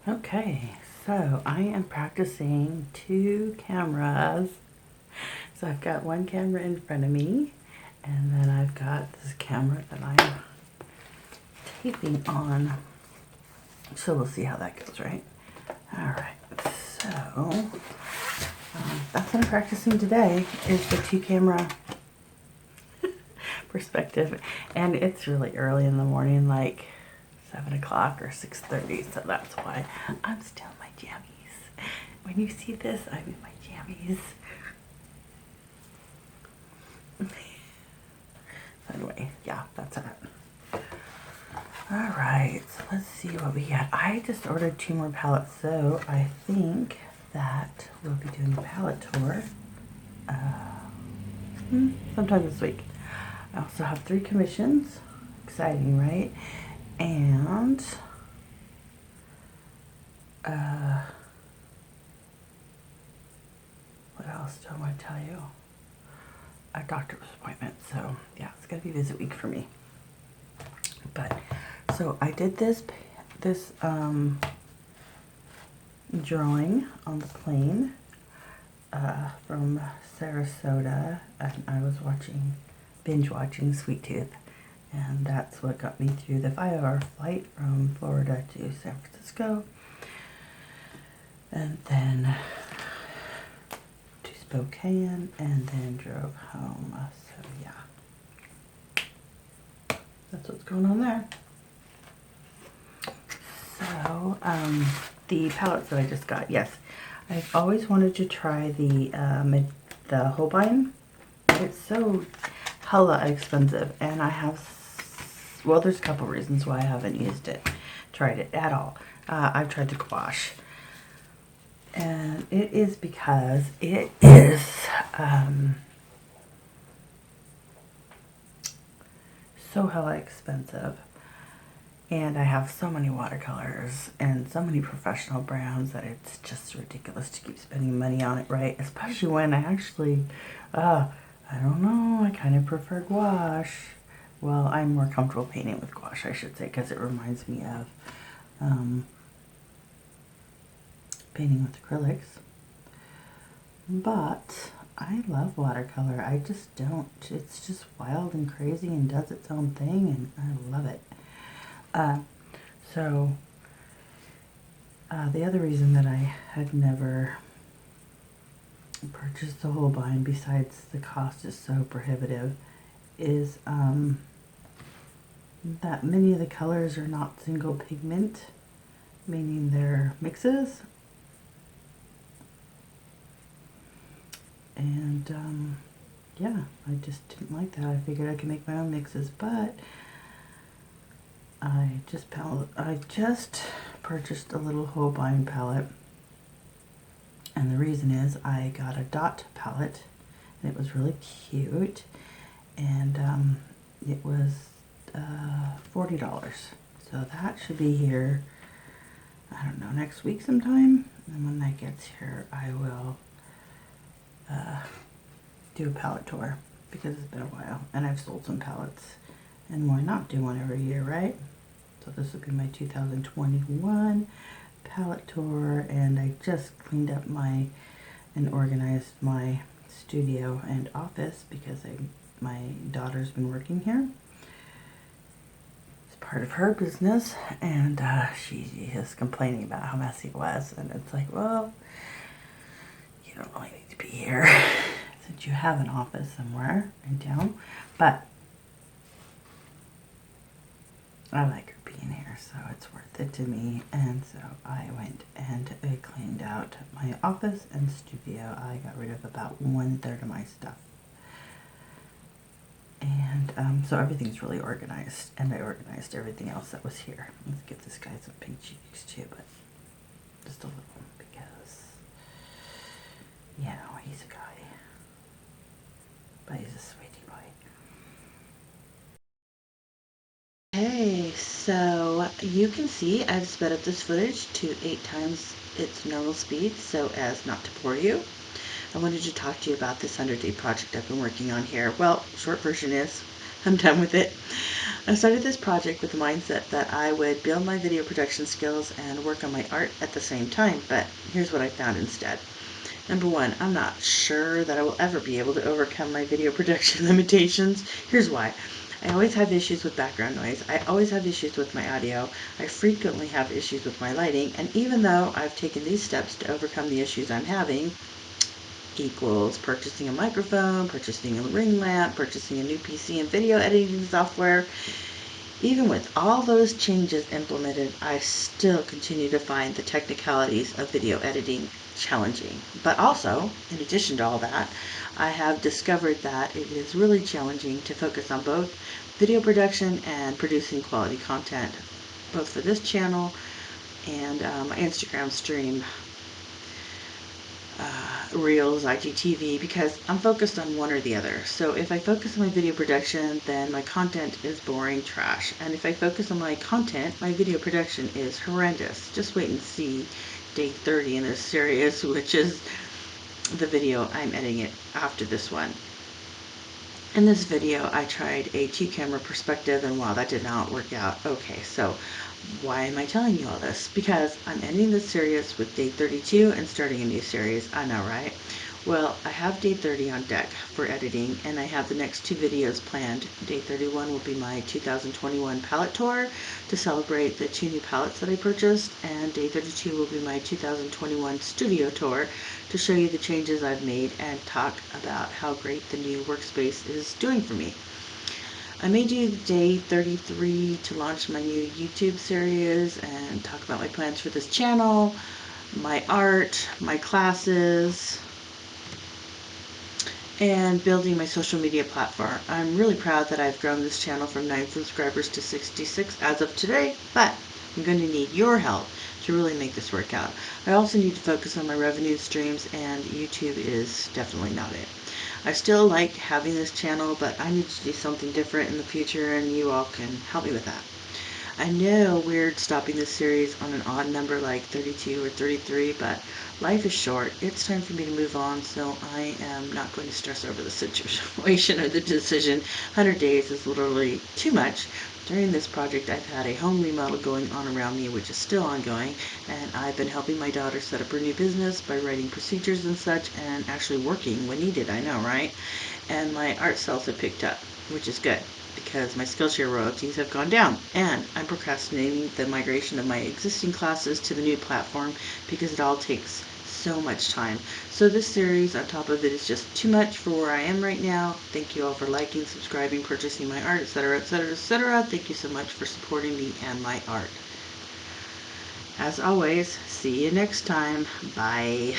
Okay, so I am practicing 2 cameras. So I've got one camera in front of me, and then I've got this camera that I'm taping on. So we'll see how that goes, right? All right, so that's what I'm practicing today is the 2 camera perspective. And it's really early in the morning, like 7 o'clock or 6:30, so that's why I'm still in my jammies. When you see this, I'm in my jammies. Anyway, yeah, that's it. Alright, so let's see what we got. I just ordered 2 more palettes, so I think that we'll be doing a palette tour sometime this week. I also have 3 commissions. Exciting, right? And what else do I want to tell you? A doctor's appointment, so yeah, it's gonna be visit week for me. But so I did this drawing on the plane from Sarasota, and I was binge watching Sweet Tooth, and that's what got me through the 5-hour flight from Florida to San Francisco, and then to Spokane, and then drove home. So yeah, that's what's going on there. So the palettes that I just got, yes, I've always wanted to try the Holbein, but it's so hella expensive, and I have, well, there's a couple reasons why I haven't tried it at all. I've tried the gouache, and it is because it is so hella expensive. And I have so many watercolors and so many professional brands that it's just ridiculous to keep spending money on it, right? Especially when I actually, I don't know, I kind of prefer gouache. Well, I'm more comfortable painting with gouache, I should say, because it reminds me of painting with acrylics. But I love watercolor. I just don't. It's just wild and crazy and does its own thing, and I love it. So the other reason that I had never purchased the Holbein, besides the cost is so prohibitive, is that many of the colors are not single pigment, meaning they're mixes. And yeah, I just didn't like that. I figured I could make my own mixes, but I just purchased a little Holbein palette, and the reason is I got a dot palette, and it was really cute, and it was $40. So that should be here, I don't know, next week sometime, and when that gets here, I will do a palette tour, because it's been a while, and I've sold some palettes, and why not do one every year, right? So this will be my 2021 palette tour, and I just cleaned up and organized my studio and office because my daughter's been working here. It's part of her business, and she is complaining about how messy it was, and it's like, well, you don't really need to be here since you have an office somewhere in town, but I like her being here, so it's worth it to me. And so I went and I cleaned out my office and studio. I got rid of about 1/3 of my stuff. And so everything's really organized, and I organized everything else that was here. Let's give this guy some pink cheeks too, but just a little, because, you know, he's a guy. But he's a sweetie boy. Okay, so you can see I've sped up this footage to 8 times its normal speed so as not to bore you. I wanted to talk to you about this 100-day project I've been working on here. Well, short version is I'm done with it. I started this project with the mindset that I would build my video production skills and work on my art at the same time, but here's what I found instead. Number one, I'm not sure that I will ever be able to overcome my video production limitations. Here's why. I always have issues with background noise. I always have issues with my audio. I frequently have issues with my lighting. And even though I've taken these steps to overcome the issues I'm having, equals purchasing a microphone, purchasing a ring lamp, purchasing a new PC and video editing software, even with all those changes implemented, I still continue to find the technicalities of video editing challenging. But also, in addition to all that, I have discovered that it is really challenging to focus on both video production and producing quality content, both for this channel and my Instagram stream, Reels, IGTV, because I'm focused on one or the other. So if I focus on my video production, then my content is boring trash. And if I focus on my content, my video production is horrendous. Just wait and see day 30 in this series, which is the video I'm editing it after this one. In this video, I tried a 2-camera perspective, and wow, that did not work out. Okay, so why am I telling you all this? Because I'm ending this series with day 32 and starting a new series. I know, right? Well, I have day 30 on deck for editing, and I have the next 2 videos planned. Day 31 will be my 2021 palette tour to celebrate the 2 new palettes that I purchased, and day 32 will be my 2021 studio tour to show you the changes I've made and talk about how great the new workspace is doing for me. I may do day 33 to launch my new YouTube series and talk about my plans for this channel, my art, my classes, and building my social media platform. I'm really proud that I've grown this channel from 9 subscribers to 66 as of today, but I'm going to need your help to really make this work out. I also need to focus on my revenue streams, and YouTube is definitely not it. I still like having this channel, but I need to do something different in the future, and you all can help me with that. I know weird stopping this series on an odd number like 32 or 33, but life is short. It's time for me to move on, so I am not going to stress over the situation or the decision. 100 days is literally too much. During this project, I've had a home remodel going on around me, which is still ongoing, and I've been helping my daughter set up her new business by writing procedures and such, and actually working when needed, I know, right? And my art sales have picked up, which is good, because my Skillshare royalties have gone down, and I'm procrastinating the migration of my existing classes to the new platform because it all takes so much time. So this series on top of it is just too much for where I am right now. Thank you all for liking, subscribing, purchasing my art, etc., etc., etc. Thank you so much for supporting me and my art. As always, see you next time. Bye.